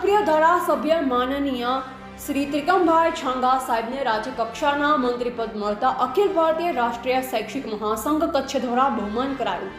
લોકપ્રિય ધારાસભ્ય માનનીય શ્રી ત્રિકમભાઈ છાંગા સાહેબને રાજ્ય કક્ષાના મંત્રીપદ મળતા અખિલ ભારતીય રાષ્ટ્રીય શૈક્ષિક મહાસંઘ કચ્છ દ્વારા બહુમાન કરાયું।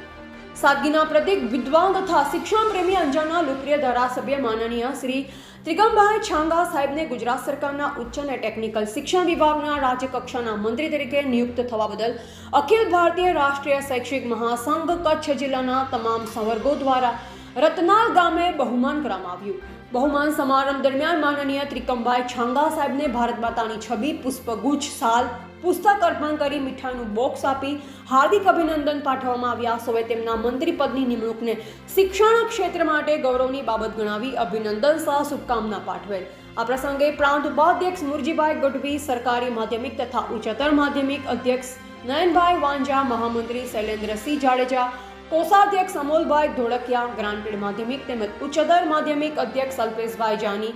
સાદગીના પ્રતીક વિદ્વાન તથા શિક્ષણ પ્રેમી અંજારના લોકપ્રિય ધારાસભ્ય માનનીય શ્રી ત્રિકમભાઈ છાંગા સાહેબને ગુજરાત સરકારના ઉચ્ચ અને ટેકનિકલ શિક્ષણ વિભાગના રાજ્ય કક્ષાના મંત્રી તરીકે નિયુક્ત થવા બદલ અખિલ ભારતીય રાષ્ટ્રીય શૈક્ષિક મહાસંઘ કચ્છ જિલ્લાના તમામ સંવર્ગો દ્વારા રતનાલ ગામે બહુમાન કરવામાં આવ્યું। બહુમાન સમારંભ દરમિયાન માનનીય ત્રિકમભાઈ છાંગા સાહેબને ભારત માતાની છબી, પુષ્પગુચ્છ, શાલ, પુસ્તક અર્પણ કરી મીઠાઈનું બોક્સ આપી હાર્દિક અભિનંદન પાઠવવામાં આવ્યા। સૌએ તેમના મંત્રીપદની નિમણૂકને શિક્ષણ ક્ષેત્ર માટે ગૌરવની બાબત ગણાવી અભિનંદન સહ શુભકામના પાઠવેલ। આ પ્રસંગે પ્રાંત ઉપાધ્યક્ષ મુરજીભાઈ ગઢવી, સરકારી માધ્યમિક તથા ઉચ્ચતર માધ્યમિક અધ્યક્ષ નયનભાઈ વાંજા, મહામંત્રી શૈલેન્દ્રસિંહ જાડેજા, કોષાધ્યક્ષ અમોલભાઈ ધોળકિયા, ગ્રાન્ટેડ માધ્યમિક તેમજ ઉચ્ચતર માધ્યમિક અધ્યક્ષ અલ્પેશભાઈ જાની,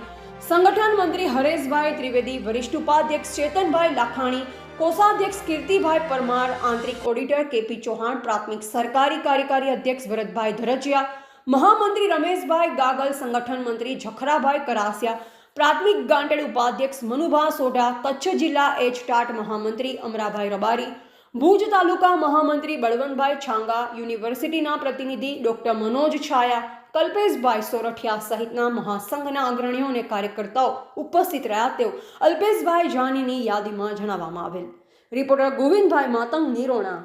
સંગઠન મંત્રી હરેશભાઈ ત્રિવેદી, વરિષ્ઠ ઉપાધ્યક્ષ ચેતનભાઈ લાખાણી, કોષાધ્યક્ષ કીર્તિભાઈ પરમાર, આંતરિક ઓડિટર કેપી ચૌહાણ, પ્રાથમિક સરકારી કાર્યકારી અધ્યક્ષ ભરતભાઈ ધરજીયા, મહામંત્રી રમેશભાઈ ગાગલ, સંગઠન મંત્રી જખરાભાઈ કરાસિયા, પ્રાથમિક ગાંટેડ ઉપાધ્યક્ષ મનુભા સોઢા, કચ્છ જિલ્લા એચ ટાટ મહામંત્રી અમરાભાઈ રબારી, ભુજ તાલુકા મહામંત્રી બળવંતભાઈ છાંગા, યુનિવર્સિટીના પ્રતિનિધિ ડોક્ટર મનોજ છાયા, કલ્પેશભાઈ સોરઠિયા સહિતના મહાસંઘના અગ્રણીઓ અને કાર્યકર્તાઓ ઉપસ્થિત રહ્યા તેઓ અલ્પેશભાઈ જાનીની યાદીમાં જણાવવામાં આવેલ। રિપોર્ટર ગોવિંદભાઈ માતંગ, નિરોણા।